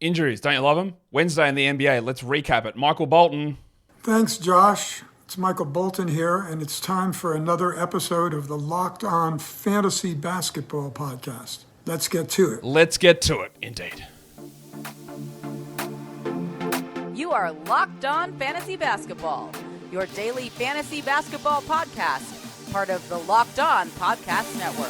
Injuries, don't you love them? Wednesday in the NBA, let's recap it. Michael Bolton. Thanks, Josh. It's Michael Bolton here, and it's time for another episode of the Locked On Fantasy Basketball Podcast. Let's get to it. Let's get to it, indeed. You are Locked On Fantasy Basketball, your daily fantasy basketball podcast, part of the Locked On Podcast Network.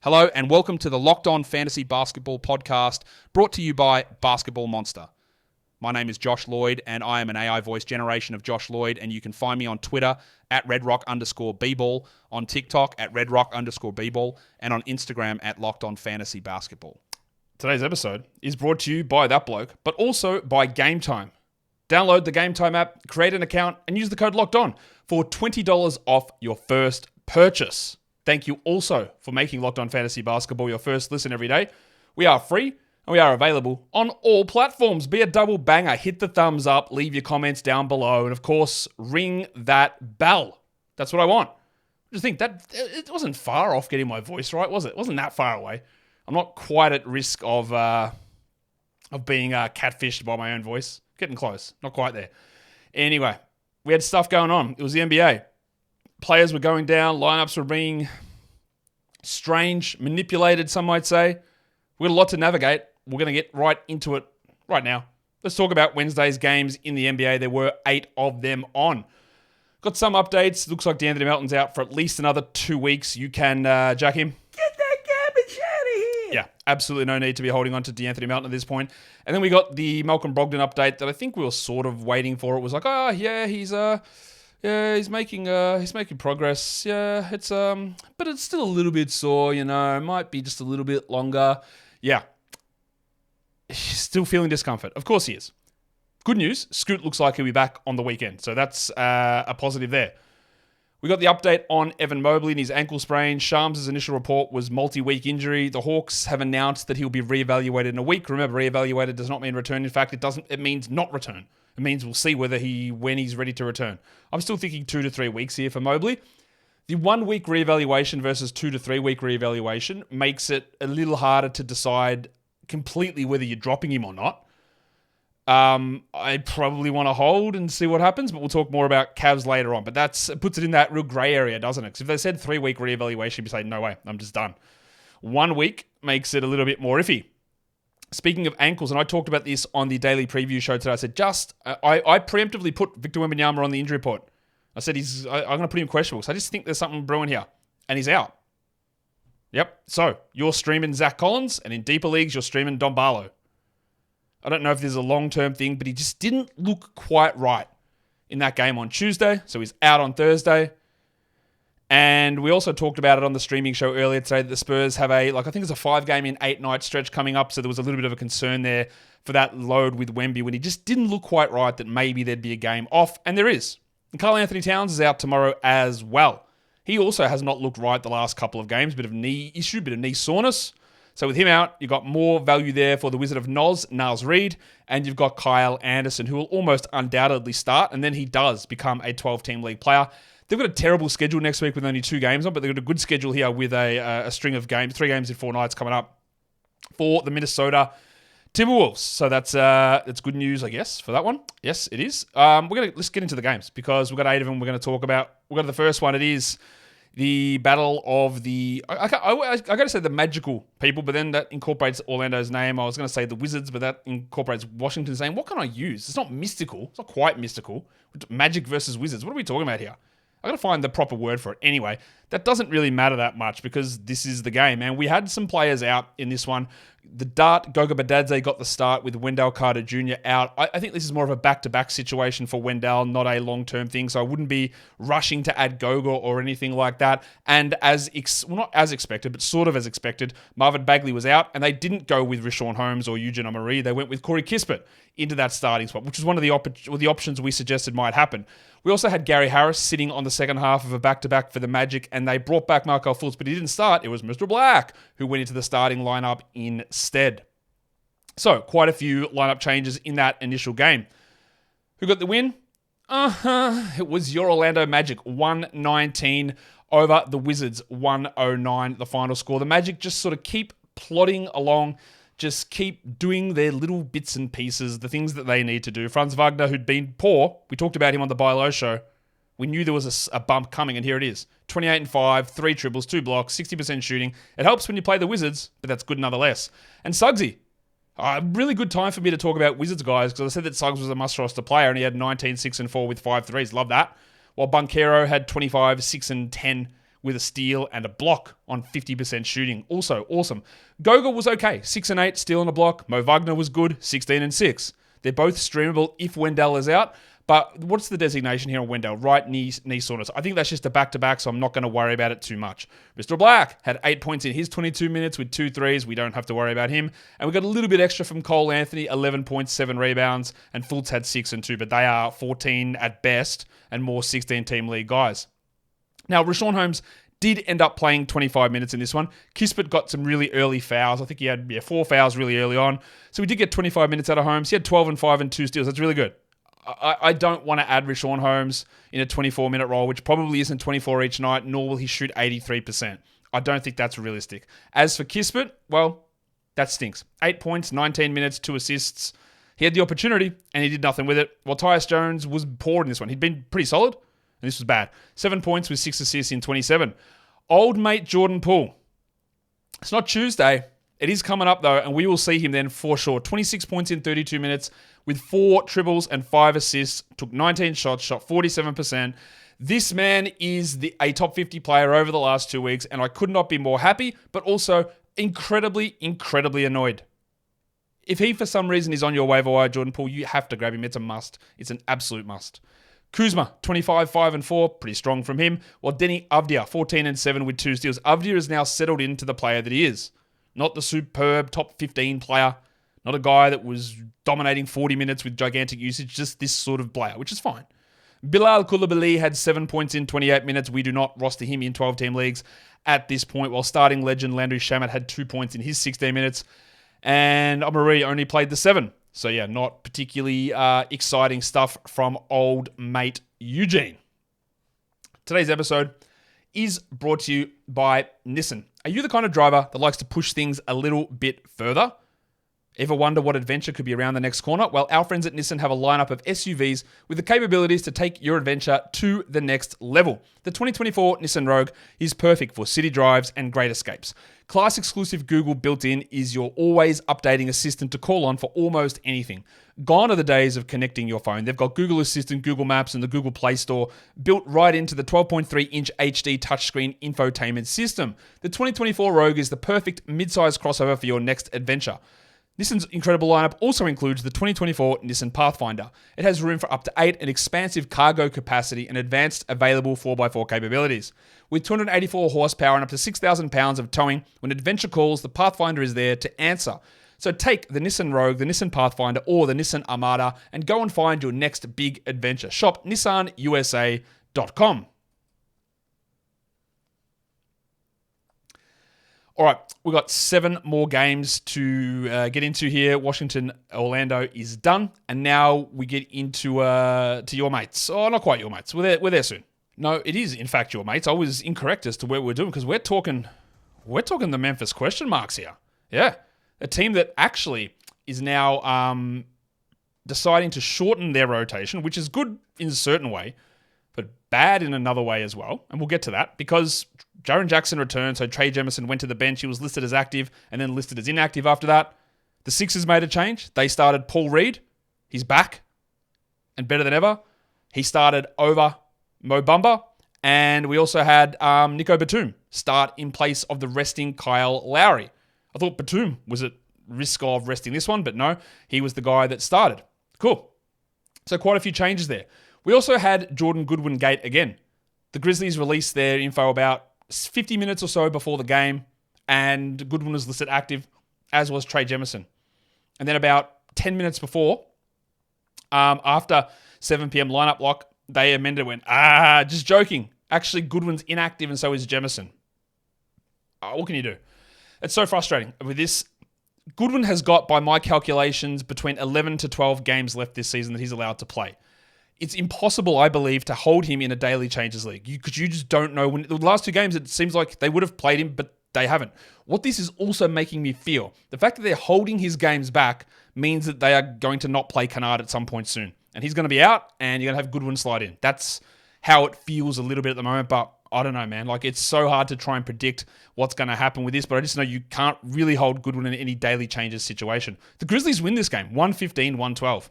Hello and welcome to the Locked On Fantasy Basketball Podcast, brought to you by Basketball Monster. My name is Josh Lloyd, and I am an AI voice generation of Josh Lloyd, and you can find me on Twitter at redrock_bball, on TikTok at redrock_bball, and on Instagram at Locked On Fantasy Basketball. Today's episode is brought to you by that bloke, but also by Game Time. Download the Game Time app, create an account, and use the code Locked On for $20 off your first purchase. Thank you also for making Locked On Fantasy Basketball your first listen every day. We are free and we are available on all platforms. Be a double banger. Hit the thumbs up, leave your comments down below, and of course, ring that bell. That's what I want. I just think that it wasn't far off getting my voice right, was it? It wasn't that far away. I'm not quite at risk of being catfished by my own voice. Getting close. Not quite there. Anyway, we had stuff going on. It was the NBA. Players were going down, lineups were being strange, manipulated, some might say. We've got a lot to navigate. We're going to get right into it right now. Let's talk about Wednesday's games in the NBA. There were 8 of them on. Got some updates. Looks like DeAnthony Melton's out for at least another 2 weeks. You can jack him. Get that garbage out of here! Yeah, absolutely no need to be holding on to DeAnthony Melton at this point. And then we got the Malcolm Brogdon update that I think we were sort of waiting for. It was like, he's making progress. Yeah, but it's still a little bit sore, It might be just a little bit longer. Yeah. He's still feeling discomfort. Of course he is. Good news, Scoot looks like he'll be back on the weekend. So that's a positive there. We got the update on Evan Mobley and his ankle sprain. Shams' initial report was multi-week injury. The Hawks have announced that he'll be reevaluated in a week. Remember, reevaluated does not mean return. In fact, it means not return. It means we'll see when he's ready to return. I'm still thinking 2 to 3 weeks here for Mobley. The 1 week reevaluation versus 2 to 3 week reevaluation makes it a little harder to decide completely whether you're dropping him or not. I probably want to hold and see what happens, but we'll talk more about Cavs later on. But it puts it in that real grey area, doesn't it? Because if they said 3 week reevaluation, you'd be saying, no way, I'm just done. 1 week makes it a little bit more iffy. Speaking of ankles, and I talked about this on the daily preview show today, I said I preemptively put Victor Wembanyama on the injury report. I said I'm going to put him questionable because I just think there's something brewing here, and he's out. Yep. So you're streaming Zach Collins, and in deeper leagues you're streaming Don Barlow. I don't know if this is a long-term thing, but he just didn't look quite right in that game on Tuesday, so he's out on Thursday. And we also talked about it on the streaming show earlier today that the Spurs have I think it's a 5-game in 8-night stretch coming up, so there was a little bit of a concern there for that load with Wemby when he just didn't look quite right that maybe there'd be a game off, and there is. And Karl Anthony Towns is out tomorrow as well. He also has not looked right the last couple of games, bit of knee issue, bit of knee soreness. So with him out, you've got more value there for the Wizard of Naz Reid, and you've got Kyle Anderson, who will almost undoubtedly start, and then he does become a 12-team league player. They've got a terrible schedule next week with only 2 games on, but they've got a good schedule here with a string of games, 3 games in 4 nights coming up for the Minnesota Timberwolves. So that's good news, I guess, for that one. Yes, it is. Let's get into the games because we've got 8 of them we're going to talk about. We've got the first one. It is the battle of the... I got to say the magical people, but then that incorporates Orlando's name. I was going to say the Wizards, but that incorporates Washington's name. What can I use? It's not mystical. It's not quite mystical. Magic versus Wizards. What are we talking about here? I got to find the proper word for it. Anyway, that doesn't really matter that much because this is the game, and we had some players out in this one. The Dart, Goga Badadze got the start with Wendell Carter Jr. out. I think this is more of a back-to-back situation for Wendell, not a long-term thing, so I wouldn't be rushing to add Goga or anything like that. And not as expected, but sort of as expected, Marvin Bagley was out, and they didn't go with Richaun Holmes or Eugene Omoruyi. They went with Corey Kispert into that starting spot, which was one of the options we suggested might happen. We also had Gary Harris sitting on the second half of a back-to-back for the Magic, and they brought back Markelle Fultz, but he didn't start. It was Mr. Black who went into the starting lineup instead. So, quite a few lineup changes in that initial game. Who got the win? It was your Orlando Magic 119 over the Wizards 109, the final score. The Magic just sort of keep plodding along, just keep doing their little bits and pieces, the things that they need to do. Franz Wagner, who'd been poor, we talked about him on the Buy Low show. We knew there was a bump coming, and here it is. 28 and 5, 3 triples, 2 blocks, 60% shooting. It helps when you play the Wizards, but that's good nonetheless. And Suggsy. Really good time for me to talk about Wizards guys, because I said that Suggs was a must-roster player, and he had 19, 6, and 4 with 5 threes. Love that. While Banchero had 25, 6, and 10 with a steal and a block on 50% shooting. Also awesome. Goga was okay. 6 and 8, steal and a block. Mo Wagner was good. 16 and 6. They're both streamable if Wendell is out. But what's the designation here on Wendell? Right knee soreness. I think that's just a back-to-back, so I'm not going to worry about it too much. Mr. Black had 8 points in his 22 minutes with 2 threes. We don't have to worry about him. And we got a little bit extra from Cole Anthony, 11 points, 7 rebounds, and Fultz had 6 and 2, but they are 14 at best and more 16-team league guys. Now, Rashawn Holmes did end up playing 25 minutes in this one. Kispert got some really early fouls. I think he had 4 fouls really early on. So we did get 25 minutes out of Holmes. He had 12 and 5 and 2 steals. That's really good. I don't want to add Rashawn Holmes in a 24-minute role, which probably isn't 24 each night, nor will he shoot 83%. I don't think that's realistic. As for Kispert, well, that stinks. 8 points, 19 minutes, 2 assists. He had the opportunity, and he did nothing with it. While Tyus Jones was poor in this one. He'd been pretty solid, and this was bad. 7 points with 6 assists in 27. Old mate Jordan Poole. It's not Tuesday. It is coming up, though, and we will see him then for sure. 26 points in 32 minutes with 4 triples and 5 assists. Took 19 shots, shot 47%. This man is a top 50 player over the last 2 weeks, and I could not be more happy, but also incredibly, incredibly annoyed. If he, for some reason, is on your waiver wire, Jordan Poole, you have to grab him. It's a must. It's an absolute must. Kuzma, 25, 5, and 4. Pretty strong from him. While Denny Avdia, 14 and 7 with 2 steals. Avdia is now settled into the player that he is. Not the superb top 15 player. Not a guy that was dominating 40 minutes with gigantic usage. Just this sort of player, which is fine. Bilal Coulibaly had 7 points in 28 minutes. We do not roster him in 12-team leagues at this point, while starting legend Landry Shamet had 2 points in his 16 minutes. And Amari only played the 7. So yeah, not particularly exciting stuff from old mate Eugene. Today's episode is brought to you by Nissan. Are you the kind of driver that likes to push things a little bit further? Ever wonder what adventure could be around the next corner? Well, our friends at Nissan have a lineup of SUVs with the capabilities to take your adventure to the next level. The 2024 Nissan Rogue is perfect for city drives and great escapes. Class-exclusive Google built-in is your always updating assistant to call on for almost anything. Gone are the days of connecting your phone. They've got Google Assistant, Google Maps, and the Google Play Store built right into the 12.3-inch HD touchscreen infotainment system. The 2024 Rogue is the perfect mid-size crossover for your next adventure. Nissan's incredible lineup also includes the 2024 Nissan Pathfinder. It has room for up to 8 and expansive cargo capacity and advanced available 4x4 capabilities. With 284 horsepower and up to 6,000 pounds of towing, when adventure calls, the Pathfinder is there to answer. So take the Nissan Rogue, the Nissan Pathfinder, or the Nissan Armada and go and find your next big adventure. Shop nissanusa.com. All right, we've got 7 more games to get into here. Washington, Orlando is done, and now we get into to your mates. Oh, not quite your mates. We're there soon. No, it is in fact your mates. I was incorrect as to where we're doing because we're talking the Memphis question marks here. Yeah, a team that actually is now deciding to shorten their rotation, which is good in a certain way, but bad in another way as well. And we'll get to that because Jaren Jackson returned, so Trey Jemison went to the bench. He was listed as active and then listed as inactive after that. The Sixers made a change. They started Paul Reed. He's back and better than ever. He started over Mo Bamba. And we also had Nico Batum start in place of the resting Kyle Lowry. I thought Batum was at risk of resting this one, but no, he was the guy that started. Cool. So quite a few changes there. We also had Jordan Goodwin Gate again. The Grizzlies released their info about 50 minutes or so before the game, and Goodwin was listed active, as was Trey Jemison. And then about 10 minutes before, after 7 p.m. lineup lock, they amended and went, just joking. Actually, Goodwin's inactive and so is Jemison. What can you do? It's so frustrating. With this, Goodwin has got, by my calculations, between 11 to 12 games left this season that he's allowed to play. it's impossible, I believe, to hold him in a daily changes league because you just don't know. When the last 2 games, it seems like they would have played him, but they haven't. What this is also making me feel, the fact that they're holding his games back means that they are going to not play Kennard at some point soon. And he's going to be out, and you're going to have Goodwin slide in. That's how it feels a little bit at the moment, but I don't know, man. Like, it's so hard to try and predict what's going to happen with this, but I just know you can't really hold Goodwin in any daily changes situation. The Grizzlies win this game, 115-112.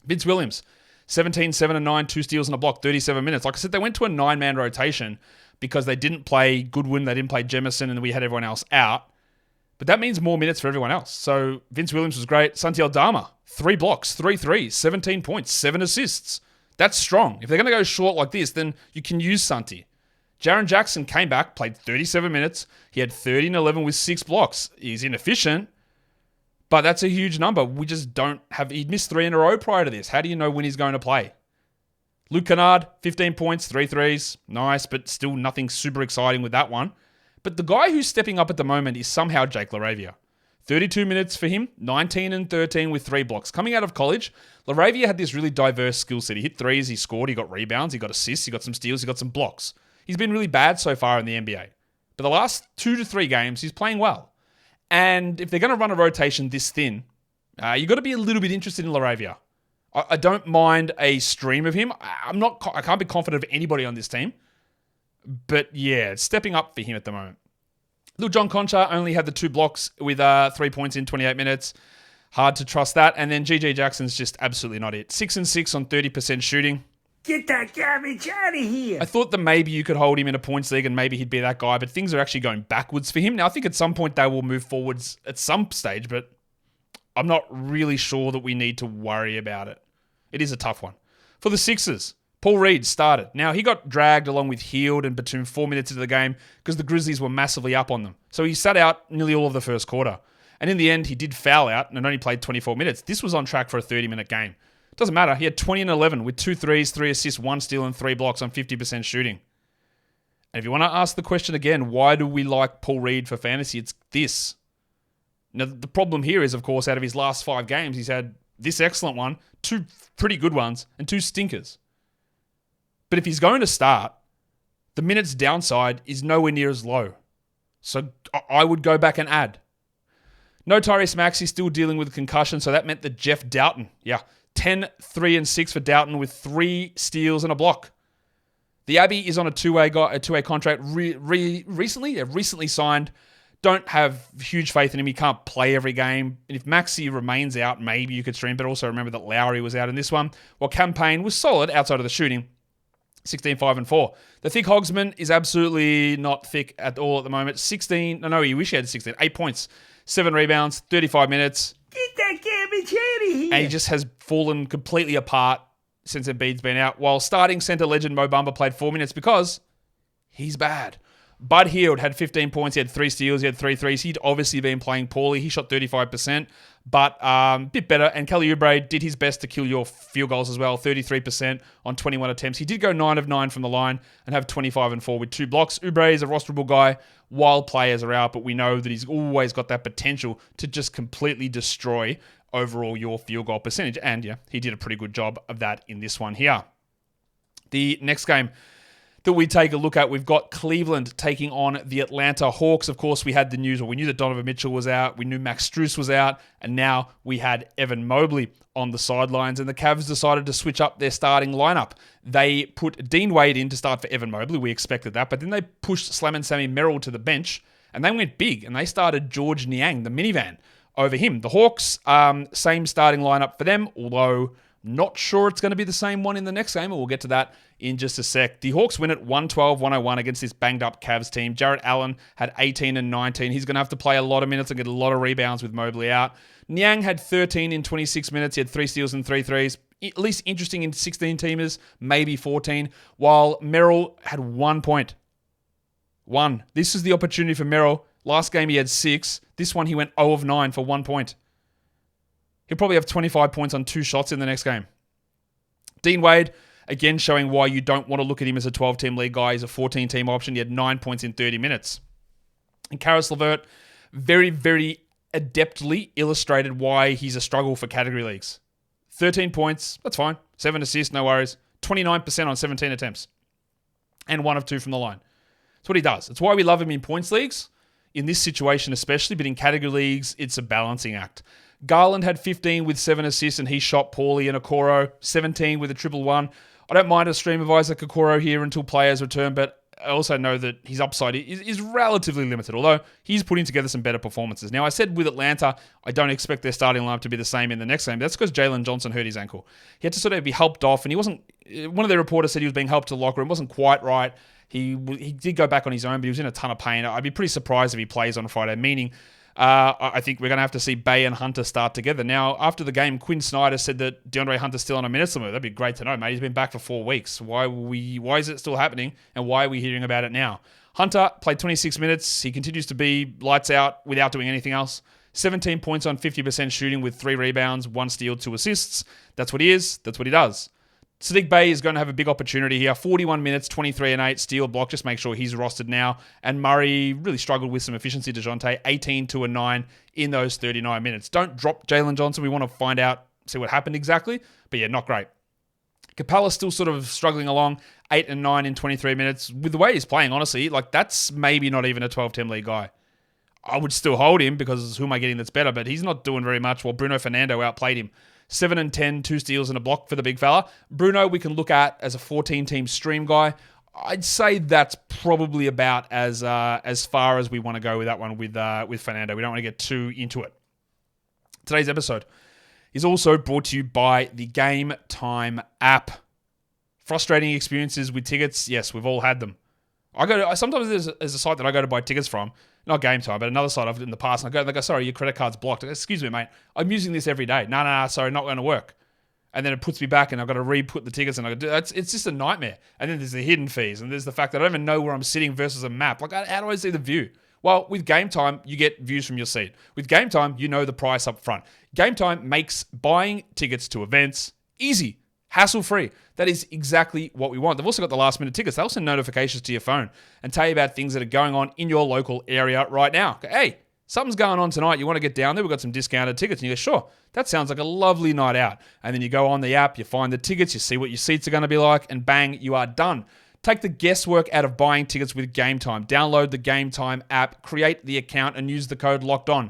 Vince Williams, 17, 7 and 9, 2 steals and a block, 37 minutes. Like I said, they went to a 9-man rotation because they didn't play Goodwin, they didn't play Jemison, and we had everyone else out. But that means more minutes for everyone else. So Vince Williams was great. Santi Aldama, 3 blocks, 3 threes, 17 points, 7 assists. That's strong. If they're going to go short like this, then you can use Santi. Jaren Jackson came back, played 37 minutes. He had 30 and 11 with 6 blocks. He's inefficient, but that's a huge number. We just don't have... He'd missed 3 in a row prior to this. How do you know when he's going to play? Luke Kennard, 15 points, 3 threes. Nice, but still nothing super exciting with that one. But the guy who's stepping up at the moment is somehow Jake LaRavia. 32 minutes for him, 19 and 13 with 3 blocks. Coming out of college, LaRavia had this really diverse skill set. He hit threes, he scored, he got rebounds, he got assists, he got some steals, he got some blocks. He's been really bad so far in the NBA. But the last 2 to 3 games, he's playing well. And if they're going to run a rotation this thin, you've got to be a little bit interested in LaRavia. I don't mind a stream of him. I can't be confident of anybody on this team. But yeah, it's stepping up for him at the moment. Lil John Concha only had the 2 blocks with 3 points in 28 minutes. Hard to trust that. And then GG Jackson's just absolutely not it. 6 and 6 on 30% shooting. Get that garbage out of here. I thought that maybe you could hold him in a points league and maybe he'd be that guy, but things are actually going backwards for him. Now, I think at some point they will move forwards at some stage, but I'm not really sure that we need to worry about it. It is a tough one. For the Sixers, Paul Reed started. Now, he got dragged along with Hield and Batum 4 minutes into the game because the Grizzlies were massively up on them. So he sat out nearly all of the first quarter. And in the end, he did foul out and only played 24 minutes. This was on track for a 30-minute game. Doesn't matter. He had 20 and 11 with 2 threes, 3 assists, 1 steal, and 3 blocks on 50% shooting. And if you want to ask the question again, why do we like Paul Reed for fantasy? It's this. Now, the problem here is, of course, out of his last 5 games, he's had this excellent one, 2 pretty good ones, and 2 stinkers. But if he's going to start, the minutes downside is nowhere near as low. So I would go back and add. No Tyrese Maxey, still dealing with a concussion, so that meant that Jeff Doughton, 10, 3, and 6 for Doughton with 3 steals and a block. The Abbey is on a two-way contract recently signed. Don't have huge faith in him. He can't play every game. And if Maxey remains out, maybe you could stream, but also remember that Lowry was out in this one. While Campaign was solid outside of the shooting, 16, 5, and 4. The thick Hogsman is absolutely not thick at all at the moment. You wish he had 16. 8 points, 7 rebounds, 35 minutes. Get that garbage out of here. And he just has fallen completely apart since Embiid's been out. While starting center legend Mo Bamba played 4 minutes because he's bad. Bud Hield had 15 points. He had 3 steals. He had 3 threes. He'd obviously been playing poorly. He shot 35%, but a bit better. And Kelly Oubre did his best to kill your field goals as well. 33% on 21 attempts. He did go 9 of 9 from the line and have 25 and 4 with 2 blocks. Oubre is a rosterable guy while players are out, but we know that he's always got that potential to just completely destroy overall your field goal percentage. And he did a pretty good job of that in this one here. The next game that we take a look at, we've got Cleveland taking on the Atlanta Hawks. Of course, we had the news, or we knew that Donovan Mitchell was out, we knew Max Strus was out, and now we had Evan Mobley on the sidelines, and the Cavs decided to switch up their starting lineup. They put Dean Wade in to start for Evan Mobley. We expected that, but then they pushed Slam and Sammy Merrill to the bench, and they went big, and they started George Niang, the minivan, over him. The Hawks, same starting lineup for them, although not sure it's going to be the same one in the next game, and we'll get to that in just a sec. The Hawks win at 112-101 against this banged-up Cavs team. Jarrett Allen had 18 and 19. He's going to have to play a lot of minutes and get a lot of rebounds with Mobley out. Niang had 13 in 26 minutes. He had 3 steals and 3 threes. At least interesting in 16-teamers, maybe 14, while Merrill had 1 point. 1. This is the opportunity for Merrill. Last game he had 6. This one he went 0 of 9 for 1 point. He'll probably have 25 points on 2 shots in the next game. Dean Wade, again showing why you don't want to look at him as a 12-team league guy. He's a 14-team option. He had 9 points in 30 minutes. And Karis LeVert, very, very adeptly illustrated why he's a struggle for category leagues. 13 points, that's fine. 7 assists, no worries. 29% on 17 attempts. And 1 of 2 from the line. That's what he does. It's why we love him in points leagues, in this situation especially, but in category leagues, it's a balancing act. Garland had 15 with 7 assists, and he shot poorly. And Okoro, 17 with a 111. I don't mind a stream of Isaac Okoro here until players return, but I also know that his upside is relatively limited, although he's putting together some better performances. Now, I said with Atlanta, I don't expect their starting lineup to be the same in the next game. That's because Jalen Johnson hurt his ankle. He had to sort of be helped off, and he wasn't... One of the reporters said he was being helped to the locker room. It wasn't quite right. He did go back on his own, but he was in a ton of pain. I'd be pretty surprised if he plays on Friday, meaning... I think we're going to have to see Bay and Hunter start together. Now, after the game, Quinn Snyder said that DeAndre Hunter's still on a minutes limit. That'd be great to know, mate. He's been back for 4 weeks. Why is it still happening, and why are we hearing about it now? Hunter played 26 minutes. He continues to be lights out without doing anything else. 17 points on 50% shooting with 3 rebounds, 1 steal, 2 assists. That's what he is. That's what he does. Sadiq Bey is going to have a big opportunity here. 41 minutes, 23 and 8, steal, block. Just make sure he's rostered now. And Murray really struggled with some efficiency. DeJounte, 18, 2 and 9 in those 39 minutes. Don't drop Jalen Johnson. We want to find out, see what happened exactly. But yeah, not great. Capella's still sort of struggling along, 8 and 9 in 23 minutes. With the way he's playing, honestly, like that's maybe not even a 12-10 league guy. I would still hold him because who am I getting that's better? But he's not doing very much while Bruno Fernando outplayed him. 7 and 10, 2 steals and a block for the big fella. Bruno, we can look at as a 14-team stream guy. I'd say that's probably about as far as we want to go with that one with Fernando. We don't want to get too into it. Today's episode is also brought to you by the Game Time app. Frustrating experiences with tickets. Yes, we've all had them. Sometimes there's a site that I go to buy tickets from, not Game Time, but another site I've in the past, and they go, sorry, your credit card's blocked. I go, excuse me, mate, I'm using this every day. No, sorry, not going to work. And then it puts me back, and I've got to re-put the tickets, and it's just a nightmare. And then there's the hidden fees, and there's the fact that I don't even know where I'm sitting versus a map. Like, how do I see the view? Well, with Game Time, you get views from your seat. With Game Time, you know the price up front. Game Time makes buying tickets to events easy, hassle-free. That is exactly what we want. They've also got the last-minute tickets. They also send notifications to your phone and tell you about things that are going on in your local area right now. Hey, something's going on tonight. You want to get down there? We've got some discounted tickets. And you go, sure, that sounds like a lovely night out. And then you go on the app, you find the tickets, you see what your seats are going to be like, and bang, you are done. Take the guesswork out of buying tickets with Game Time. Download the Game Time app, create the account, and use the code LOCKEDON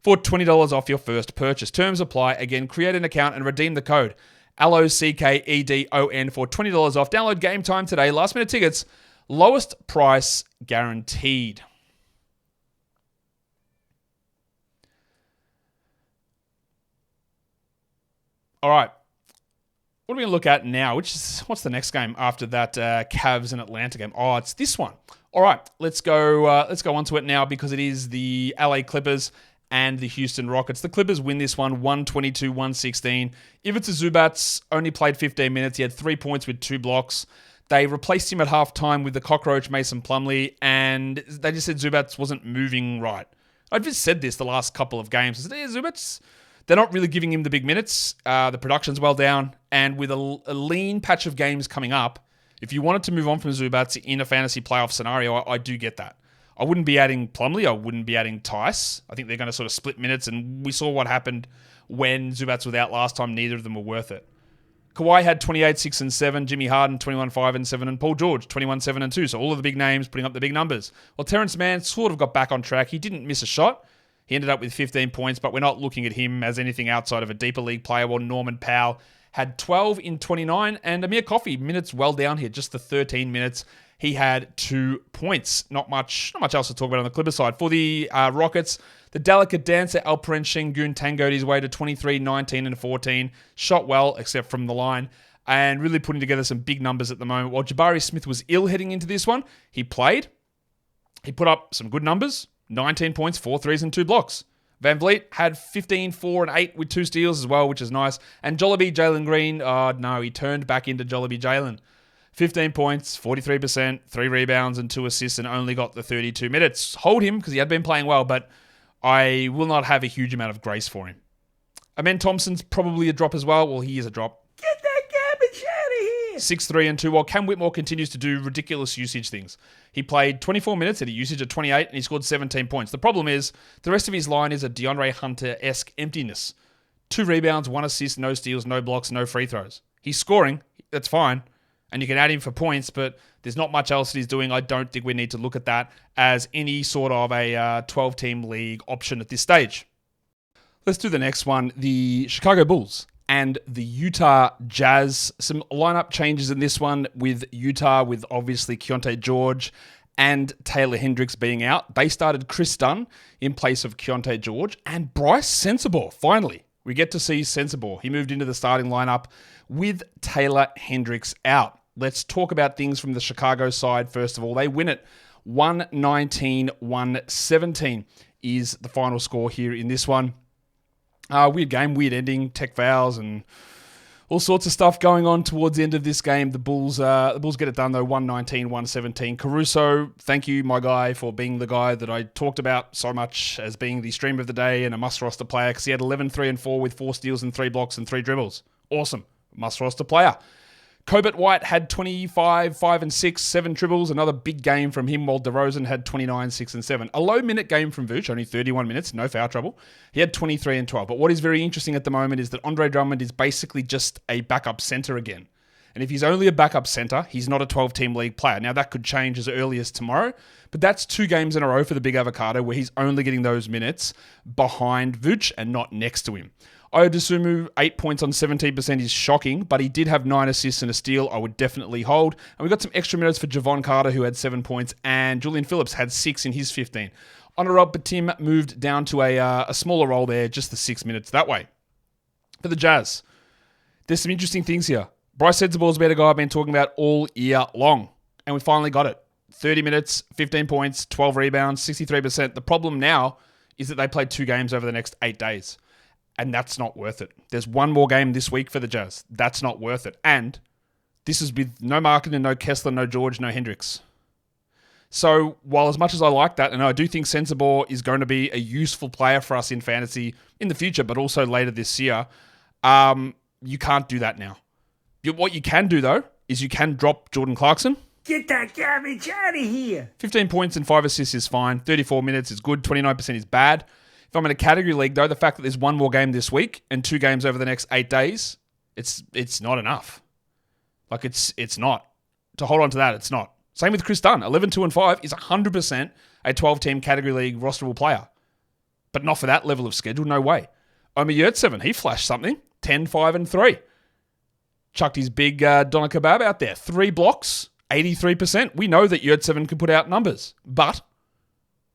for $20 off your first purchase. Terms apply. Again, create an account and redeem the code LOCKEDON for $20 off. Download Game Time today. Last minute tickets, lowest price guaranteed. All right. What are we going to look at now? What's the next game after that Cavs and Atlanta game? Oh, it's this one. All right, let's go on to it now because it is the LA Clippers and the Houston Rockets. The Clippers win this one 122-116. Ivica Zubac only played 15 minutes. He had 3 points with 2 blocks. They replaced him at halftime with the cockroach Mason Plumlee, and they just said Zubac wasn't moving right. I've just said this the last couple of games. I said, yeah, Zubac, they're not really giving him the big minutes. The production's well down, and with a lean patch of games coming up, if you wanted to move on from Zubac in a fantasy playoff scenario, I do get that. I wouldn't be adding Plumlee. I wouldn't be adding Tice. I think they're going to sort of split minutes, and we saw what happened when Zubac was out last time. Neither of them were worth it. Kawhi had 28, 6 and 7. Jimmy Harden, 21, 5 and 7. And Paul George, 21, 7 and 2. So all of the big names putting up the big numbers. Well, Terrence Mann sort of got back on track. He didn't miss a shot. He ended up with 15 points, but we're not looking at him as anything outside of a deeper league player. While Norman Powell had 12 in 29. And Amir Coffey, minutes well down here, just the 13 minutes. He had 2 points. Not much else to talk about on the Clippers side. For the Rockets, the delicate dancer Alperen Şengün tangoed his way to 23, 19, and 14. Shot well, except from the line, and really putting together some big numbers at the moment. While Jabari Smith was ill heading into this one, he played. He put up some good numbers. 19 points, 4 threes, and 2 blocks. Van Vliet had 15, 4, and 8 with 2 steals as well, which is nice. And Jollibee Jalen Green, he turned back into Jollibee Jalen. 15 points, 43%, 3 rebounds, and 2 assists, and only got the 32 minutes. Hold him because he had been playing well, but I will not have a huge amount of grace for him. Amen Thompson's probably a drop as well. Well, he is a drop. Get that garbage out of here! 6, 3, and 2, while Cam Whitmore continues to do ridiculous usage things. He played 24 minutes at a usage of 28, and he scored 17 points. The problem is, the rest of his line is a DeAndre Hunter-esque emptiness. 2 rebounds, 1 assist, no steals, no blocks, no free throws. He's scoring. That's fine. And you can add him for points, but there's not much else that he's doing. I don't think we need to look at that as any sort of a 12-team league option at this stage. Let's do the next one. The Chicago Bulls and the Utah Jazz. Some lineup changes in this one with Utah, with obviously Keontae George and Taylor Hendricks being out. They started Chris Dunn in place of Keontae George and Bryce Sensabaugh. Finally, we get to see Sensabaugh. He moved into the starting lineup with Taylor Hendricks out. Let's talk about things from the Chicago side first of all. They win it 119-117 is the final score here in this one. Weird game, weird ending, tech fouls and all sorts of stuff going on towards the end of this game. The Bulls get it done though, 119-117. Caruso, thank you, my guy, for being the guy that I talked about so much as being the stream of the day and a must-roster player because he had 11, 3, and 4 with 4 steals and 3 blocks and 3 dribbles. Awesome. Must-roster player. Coby White had 25, 5 and 6, 7 triples. Another big game from him, while DeRozan had 29, 6 and 7. A low-minute game from Vooch, only 31 minutes, no foul trouble. He had 23 and 12. But what is very interesting at the moment is that Andre Drummond is basically just a backup center again. And if he's only a backup center, he's not a 12-team league player. Now, that could change as early as tomorrow, but that's 2 games in a row for the Big Avocado where he's only getting those minutes behind Vooch and not next to him. Ayo 8 points on 17% is shocking, but he did have 9 assists and a steal. I would definitely hold. And we got some extra minutes for Javon Carter, who had 7 points, and Julian Phillips had 6 in his 15. Honorable Batim moved down to a smaller role there, just the 6 minutes that way. For the Jazz, there's some interesting things here. Bryce Sensabaugh's been a guy I've been talking about all year long, and we finally got it. 30 minutes, 15 points, 12 rebounds, 63%. The problem now is that they played 2 games over the next 8 days. And that's not worth it. There's one more game this week for the Jazz. That's not worth it. And this is with no Markkanen, no Kessler, no George, no Hendricks. So while as much as I like that, and I do think Sensabaugh is going to be a useful player for us in fantasy in the future, but also later this year, you can't do that now. What you can do, though, is you can drop Jordan Clarkson. Get that garbage out of here. 15 points and 5 assists is fine. 34 minutes is good. 29% is bad. If I'm in a category league, though, the fact that there's one more game this week and 2 games over the next 8 days, it's not enough. Like, it's not. To hold on to that, it's not. Same with Chris Dunn. 11, 2, and 5 is 100% a 12-team category league rosterable player. But not for that level of schedule, no way. Omer Yurtseven, he flashed something. 10, 5, and 3. Chucked his big Doner Kebab out there. 3 blocks, 83%. We know that Yurtseven can put out numbers, but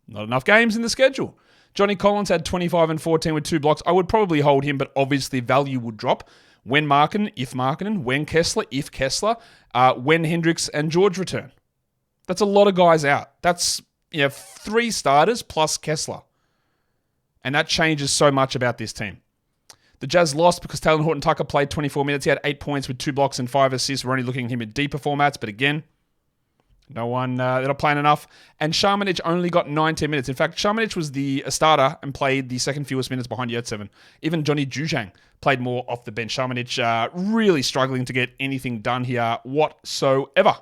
not enough games in the schedule. Johnny Collins had 25 and 14 with 2 blocks. I would probably hold him, but obviously value would drop when Markkanen, if Markkanen, when Kessler, if Kessler, when Hendricks and George return. That's a lot of guys out. That's 3 starters plus Kessler. And that changes so much about this team. The Jazz lost because Taylor Horton-Tucker played 24 minutes. He had 8 points with 2 blocks and 5 assists. We're only looking at him in deeper formats, but again, they're not playing enough. And Sharmanich only got 19 minutes. In fact, Sharmanich was a starter and played the second fewest minutes behind Yurtseven. Even Johnny Juzang played more off the bench. Sharmanich really struggling to get anything done here whatsoever.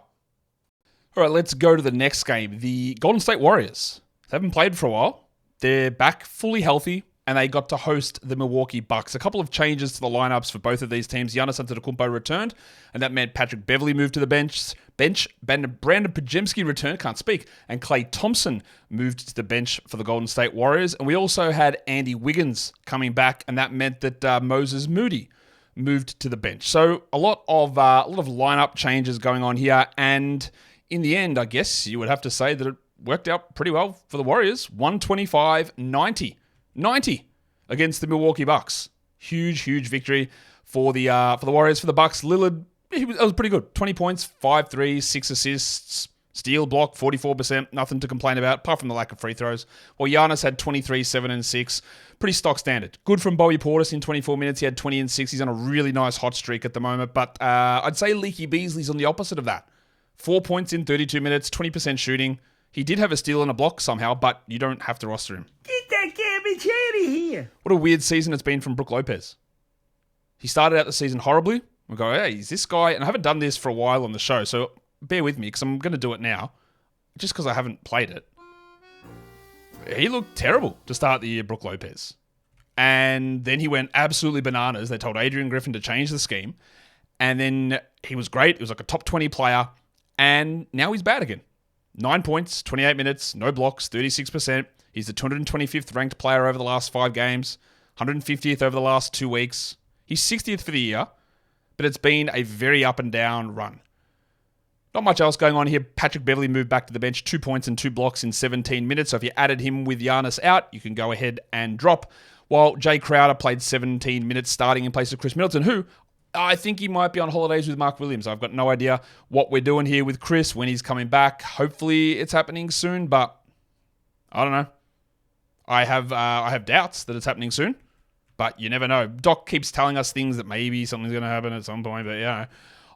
All right, let's go to the next game. The Golden State Warriors. They haven't played for a while. They're back fully healthy, and they got to host the Milwaukee Bucks. A couple of changes to the lineups for both of these teams. Giannis Antetokounmpo returned, and that meant Patrick Beverley moved to the bench. Brandon Podziemski returned, can't speak, and Klay Thompson moved to the bench for the Golden State Warriors. And we also had Andy Wiggins coming back, and that meant that Moses Moody moved to the bench. So a lot of lineup changes going on here, and in the end, I guess you would have to say that it worked out pretty well for the Warriors. 125-90 against the Milwaukee Bucks. Huge victory for the Warriors. For the Bucks, Lillard, that was pretty good. 20 points, 5 threes, 6 assists, steal, block, 44%. Nothing to complain about, apart from the lack of free throws. Well, Giannis had 23, 7, and 6. Pretty stock standard. Good from Bobby Portis in 24 minutes. He had 20 and 6. He's on a really nice hot streak at the moment. But I'd say Leaky Beasley's on the opposite of that. 4 points in 32 minutes, 20% shooting. He did have a steal and a block somehow, but you don't have to roster him. Get that garbage out of here. What a weird season it's been from Brook Lopez. He started out the season horribly. We go, hey, is this guy... And I haven't done this for a while on the show, so bear with me, because I'm going to do it now, just because I haven't played it. He looked terrible to start the year, Brook Lopez. And then he went absolutely bananas. They told Adrian Griffin to change the scheme. And then he was great. He was like a top 20 player. And now he's bad again. 9 points, 28 minutes, no blocks, 36%. He's the 225th ranked player over the last 5 games, 150th over the last 2 weeks. He's 60th for the year, but it's been a very up and down run. Not much else going on here. Patrick Beverley moved back to the bench, 2 points and 2 blocks in 17 minutes. So if you added him with Giannis out, you can go ahead and drop. While Jay Crowder played 17 minutes starting in place of Chris Middleton, who I think he might be on holidays with Mark Williams. I've got no idea what we're doing here with Chris, when he's coming back. Hopefully it's happening soon, but I don't know. I have doubts that it's happening soon, but you never know. Doc keeps telling us things that maybe something's going to happen at some point, but yeah.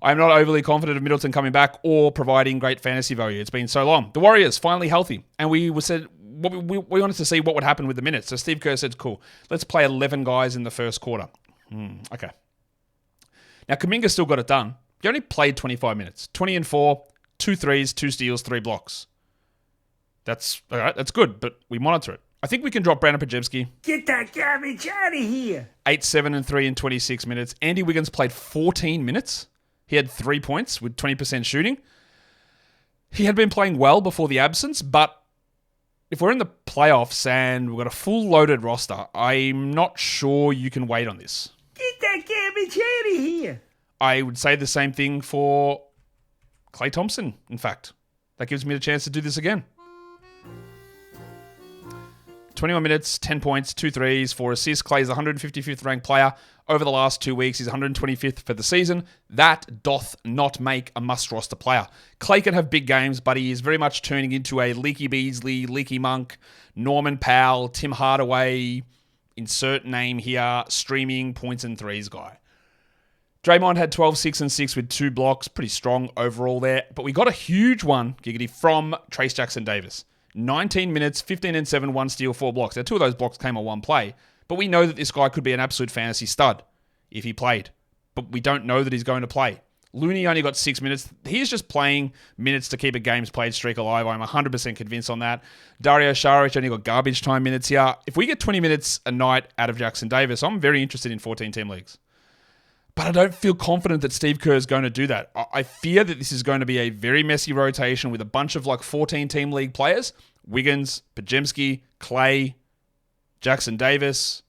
I'm not overly confident of Middleton coming back or providing great fantasy value. It's been so long. The Warriors finally healthy, and we wanted to see what would happen with the minutes. So Steve Kerr said, cool, let's play 11 guys in the first quarter. Okay. Now, Kuminga still got it done. He only played 25 minutes. 20 and 4, 2 threes, 2 steals, 3 blocks. That's all right. That's good, but we monitor it. I think we can drop Brandon Podziemski. Get that garbage out of here. 8, 7, and 3 in 26 minutes. Andy Wiggins played 14 minutes. He had 3 points with 20% shooting. He had been playing well before the absence, but if we're in the playoffs and we've got a full loaded roster, I'm not sure you can wait on this. Get that garbage out of here. I would say the same thing for Klay Thompson, in fact. That gives me the chance to do this again. 21 minutes, 10 points, 2 threes, 4 assists. Klay's the 155th ranked player. Over the last 2 weeks, he's 125th for the season. That doth not make a must-roster player. Klay can have big games, but he is very much turning into a Leaky Beasley, Leaky Monk, Norman Powell, Tim Hardaway, insert name here, streaming points and threes guy. Draymond had 12, 6, and 6 with 2 blocks. Pretty strong overall there. But we got a huge one, giggity, from Trace Jackson-Davis. 19 minutes, 15 and 7, 1 steal, 4 blocks. Now, 2 of those blocks came on 1 play. But we know that this guy could be an absolute fantasy stud if he played. But we don't know that he's going to play. Looney only got 6 minutes. He's just playing minutes to keep a games played streak alive. I'm 100% convinced on that. Dario Saric only got garbage time minutes here. If we get 20 minutes a night out of Jackson-Davis, I'm very interested in 14-team leagues. But I don't feel confident that Steve Kerr is going to do that. I fear that this is going to be a very messy rotation with a bunch of 14-team league players. Wiggins, Podziemski, Klay, Jackson-Davis,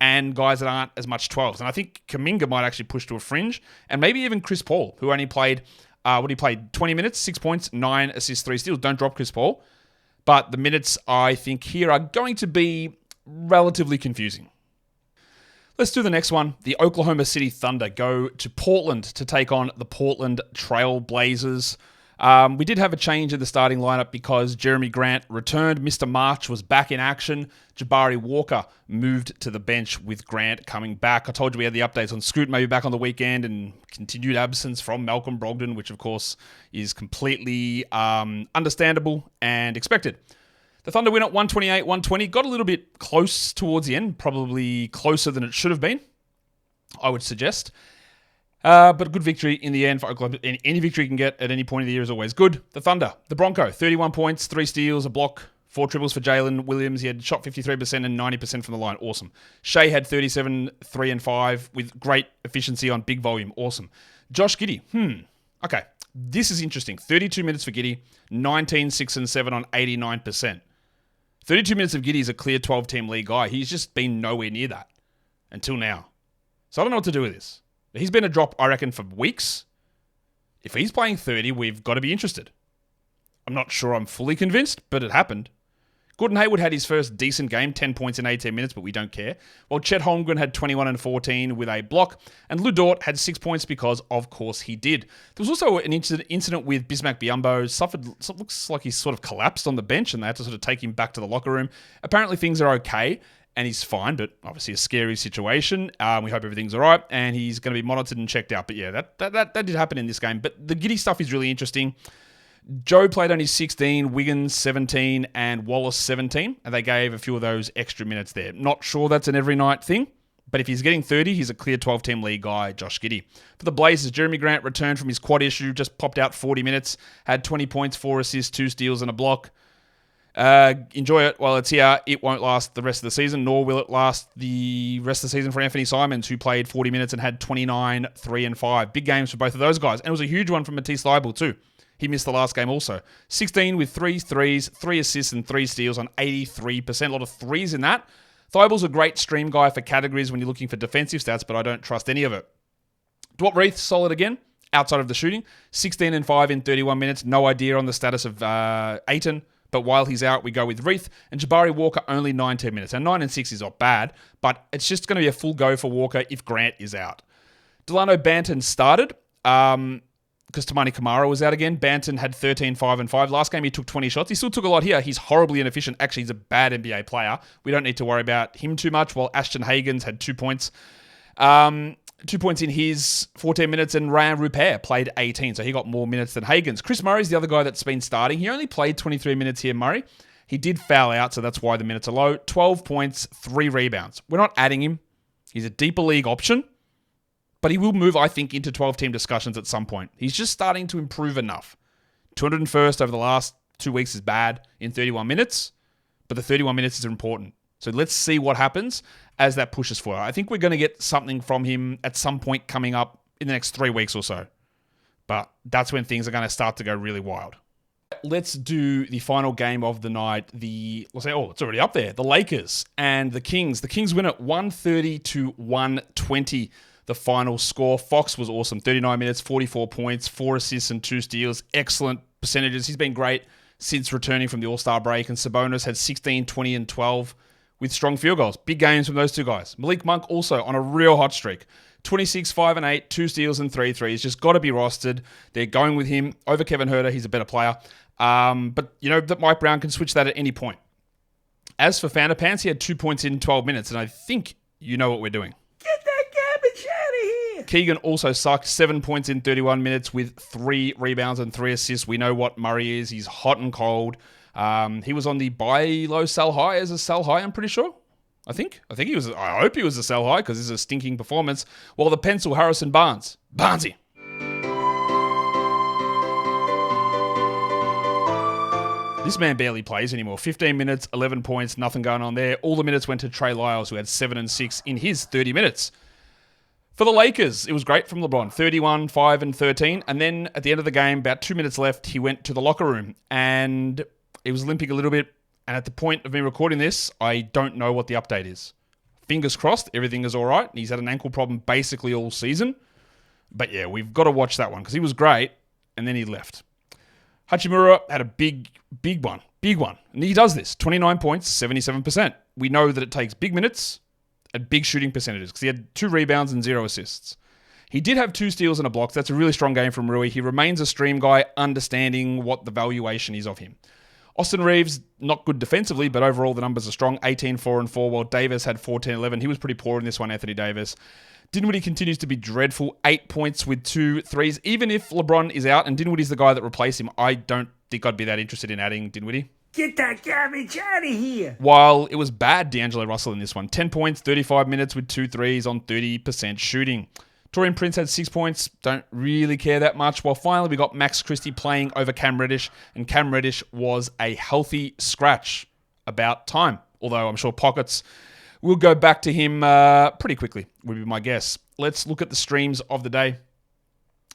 and guys that aren't as much 12s. And I think Kuminga might actually push to a fringe. And maybe even Chris Paul, who only played, 20 minutes, 6 points, 9 assists, 3 steals. Don't drop Chris Paul. But the minutes, I think, here are going to be relatively confusing. Let's do the next one. The Oklahoma City Thunder go to Portland to take on the Portland Trail Blazers. We did have a change in the starting lineup because Jeremy Grant returned. Mr. March was back in action. Jabari Walker moved to the bench with Grant coming back. I told you we had the updates on Scoot maybe back on the weekend and continued absence from Malcolm Brogdon, which of course is completely understandable and expected. The Thunder win at 128-120. Got a little bit close towards the end, probably closer than it should have been, I would suggest. But a good victory in the end for Oklahoma. Any victory you can get at any point of the year is always good. The Thunder, the Bronco, 31 points, 3 steals, a block, 4 triples for Jalen Williams. He had shot 53% and 90% from the line. Awesome. Shea had 37, 3 and 5 with great efficiency on big volume. Awesome. Josh Giddey. Okay. This is interesting. 32 minutes for Giddey, 19, 6 and 7 on 89%. 32 minutes of Giddey is a clear 12-team league guy. He's just been nowhere near that until now. So I don't know what to do with this. He's been a drop, I reckon, for weeks. If he's playing 30, we've got to be interested. I'm not sure I'm fully convinced, but it happened. Gordon Hayward had his first decent game, 10 points in 18 minutes, but we don't care. While Chet Holmgren had 21 and 14 with a block, and Lou Dort had 6 points because, of course, he did. There was also an incident with Bismack Biyombo. Looks like he sort of collapsed on the bench, and they had to sort of take him back to the locker room. Apparently, things are okay, and he's fine, but obviously a scary situation. We hope everything's all right, and he's going to be monitored and checked out. But yeah, that did happen in this game. But the Giddey stuff is really interesting. Joe played only 16, Wiggins 17, and Wallace 17, and they gave a few of those extra minutes there. Not sure that's an every night thing, but if he's getting 30, he's a clear 12-team league guy, Josh Giddey. For the Blazers, Jeremy Grant returned from his quad issue, just popped out 40 minutes, had 20 points, 4 assists, 2 steals, and a block. Enjoy it while it's here. It won't last the rest of the season, nor will it last the rest of the season for Anthony Simons, who played 40 minutes and had 29, 3, and 5. Big games for both of those guys. And it was a huge one for Matisse Thybulle too. He missed the last game also. 16 with 3 threes, 3 assists, and 3 steals on 83%. A lot of threes in that. Thybulle's a great stream guy for categories when you're looking for defensive stats, but I don't trust any of it. Dwight Reith, solid again, outside of the shooting. 16 and 5 in 31 minutes. No idea on the status of Ayton. But while he's out, we go with Reith. And Jabari Walker, only 19 minutes. And 9 and 6 is not bad, but it's just going to be a full go for Walker if Grant is out. Delano Banton started because Tamani Kamara was out again. Banton had 13, 5, and 5. Last game, he took 20 shots. He still took a lot here. He's horribly inefficient. Actually, he's a bad NBA player. We don't need to worry about him too much, while Ashton Hagans had 2 points. 2 points in his 14 minutes, and Ryan Rupert played 18, so he got more minutes than Hagans. Chris Murray's the other guy that's been starting. He only played 23 minutes here, Murray. He did foul out, so that's why the minutes are low. 12 points, 3 rebounds. We're not adding him. He's a deeper league option, but he will move, I think, into 12-team discussions at some point. He's just starting to improve enough. 201st over the last 2 weeks is bad in 31 minutes, but the 31 minutes is important. So let's see what happens as that pushes forward. I think we're going to get something from him at some point coming up in the next 3 weeks or so. But that's when things are going to start to go really wild. Let's do the final game of the night. It's already up there. The Lakers and the Kings. The Kings win it 130-120. The final score. Fox was awesome. 39 minutes, 44 points, 4 assists and 2 steals. Excellent percentages. He's been great since returning from the All-Star break. And Sabonis had 16, 20, and 12. With strong field goals. Big games from those two guys. Malik Monk also on a real hot streak. 26, 5, and 8, 2 steals and 3 threes. Just got to be rostered. They're going with him over Kevin Huerter. He's a better player. But you know that Mike Brown can switch that at any point. As for Fanderpants, he had 2 points in 12 minutes, and I think you know what we're doing. Get that garbage out of here! Keegan also sucked. 7 points in 31 minutes with 3 rebounds and 3 assists. We know what Murray is. He's hot and cold. He was on the buy low, sell high as a sell high, I'm pretty sure. I hope he was a sell high because this is a stinking performance. While the pencil, Harrison Barnes. Barnesy. This man barely plays anymore. 15 minutes, 11 points, nothing going on there. All the minutes went to Trey Lyles, who had 7 and 6 in his 30 minutes. For the Lakers, it was great from LeBron. 31, 5, and 13. And then at the end of the game, about 2 minutes left, he went to the locker room and he was limping a little bit, and at the point of me recording this, I don't know what the update is. Fingers crossed, everything is all right. He's had an ankle problem basically all season. But yeah, we've got to watch that one because he was great, and then he left. Hachimura had a big one. And he does this, 29 points, 77%. We know that it takes big minutes and big shooting percentages because he had 2 rebounds and 0 assists. He did have 2 steals and a block. So that's a really strong game from Rui. He remains a stream guy, understanding what the valuation is of him. Austin Reeves, not good defensively, but overall the numbers are strong. 18, 4, and 4, while Davis had 14, 11. He was pretty poor in this one, Anthony Davis. Dinwiddie continues to be dreadful. 8 points with 2 threes. Even if LeBron is out and Dinwiddie's the guy that replaced him, I don't think I'd be that interested in adding Dinwiddie. Get that garbage out of here! While it was bad, D'Angelo Russell in this one. 10 points, 35 minutes with 2 threes on 30% shooting. Torian Prince had 6 points. Don't really care that much. While finally we got Max Christie playing over Cam Reddish, and Cam Reddish was a healthy scratch. About time. Although I'm sure pockets will go back to him pretty quickly, would be my guess. Let's look at the streams of the day.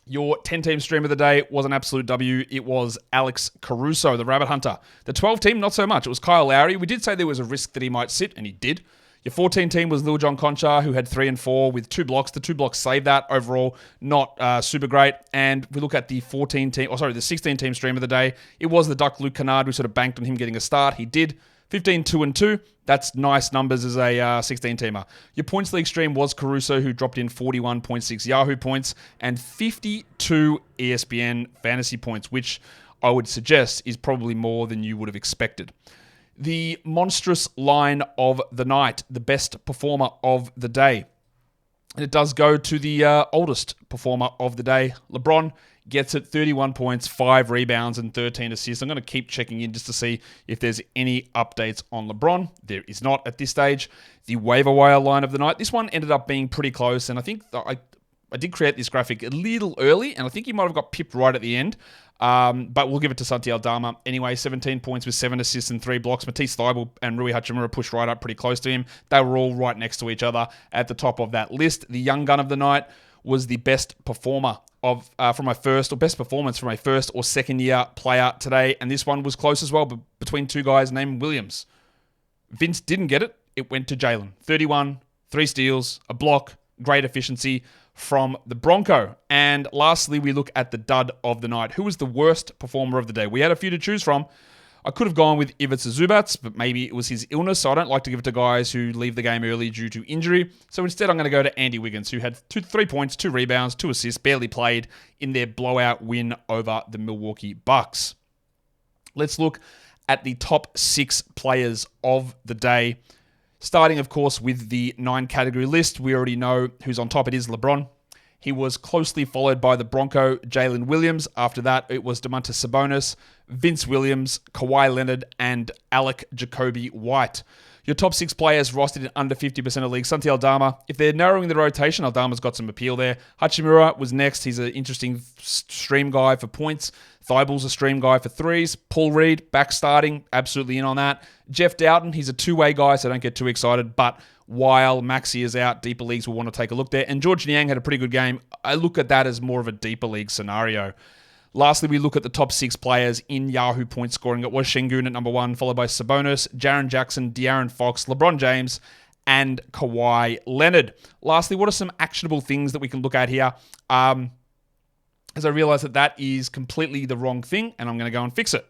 Your 10-team stream of the day was an absolute W. It was Alex Caruso, the Rabbit Hunter. The 12-team, not so much. It was Kyle Lowry. We did say there was a risk that he might sit, and he did. Your 14-team was Lil John Conchar, who had 3 and 4 with 2 blocks. The 2 blocks saved that. Overall, not super great. And we look at the 16-team stream of the day. It was the Duck Luke Kennard, who sort of banked on him getting a start. He did. 15, 2, and 2. That's nice numbers as a 16-teamer. Your points league stream was Caruso, who dropped in 41.6 Yahoo points and 52 ESPN fantasy points, which I would suggest is probably more than you would have expected. The monstrous line of the night, the best performer of the day. And it does go to the oldest performer of the day. LeBron gets it, 31 points, 5 rebounds, and 13 assists. I'm going to keep checking in just to see if there's any updates on LeBron. There is not at this stage. The waiver wire line of the night. This one ended up being pretty close, and I think I did create this graphic a little early, and I think he might have got pipped right at the end. But we'll give it to Santi Aldama. Anyway, 17 points with 7 assists and 3 blocks. Matisse Thybulle and Rui Hachimura pushed right up pretty close to him. They were all right next to each other at the top of that list. The young gun of the night was the best performer best performance from a first or second year player today. And this one was close as well, but between two guys named Williams. Vince didn't get it. It went to Jalen. 31, 3 steals, a block, great efficiency from the Bronco. And lastly, we look at the dud of the night. Who was the worst performer of the day? We had a few to choose from. I could have gone with Ivica Zubac, but maybe it was his illness, so I don't like to give it to guys who leave the game early due to injury. So instead, I'm going to go to Andy Wiggins, who had 3 points, 2 rebounds, 2 assists, barely played in their blowout win over the Milwaukee Bucks. Let's look at the top 6 players of the day. Starting, of course, with the 9-category list. We already know who's on top. It is LeBron. He was closely followed by the Bronco, Jalen Williams. After that, it was Domantas Sabonis, Vince Williams, Kawhi Leonard, and Alec Coby White. Your top 6 players rostered in under 50% of leagues. Santi Aldama, if they're narrowing the rotation, Aldama's got some appeal there. Hachimura was next. He's an interesting stream guy for points. Thybulle's a stream guy for threes. Paul Reed, back starting, absolutely in on that. Jeff Doughton, he's a two-way guy, so don't get too excited. But while Maxey is out, deeper leagues will want to take a look there. And George Niang had a pretty good game. I look at that as more of a deeper league scenario. Lastly, we look at the top 6 players in Yahoo point scoring. It was Şengün at number 1, followed by Sabonis, Jaren Jackson, De'Aaron Fox, LeBron James, and Kawhi Leonard. Lastly, what are some actionable things that we can look at here? As I realize that is completely the wrong thing, and I'm going to go and fix it.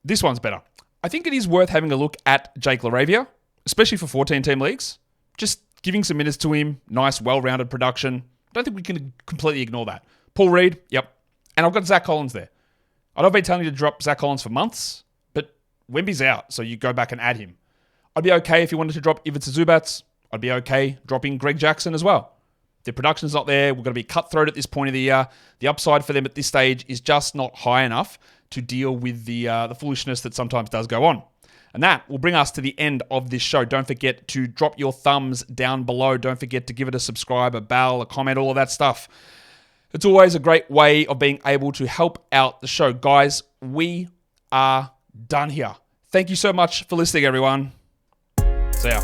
This one's better. I think it is worth having a look at Jake LaRavia, especially for 14-team leagues. Just giving some minutes to him, nice, well-rounded production. I don't think we can completely ignore that. Paul Reed, yep. And I've got Zach Collins there. I don't been telling you to drop Zach Collins for months, but Wemby's out, so you go back and add him. I'd be okay if you wanted to drop Ivica Zubac. I'd be okay dropping Greg Jackson as well. The production's not there. We're going to be cutthroat at this point of the year. The upside for them at this stage is just not high enough to deal with the foolishness that sometimes does go on. And that will bring us to the end of this show. Don't forget to drop your thumbs down below. Don't forget to give it a subscribe, a bell, a comment, all of that stuff. It's always a great way of being able to help out the show. Guys, we are done here. Thank you so much for listening, everyone. See ya.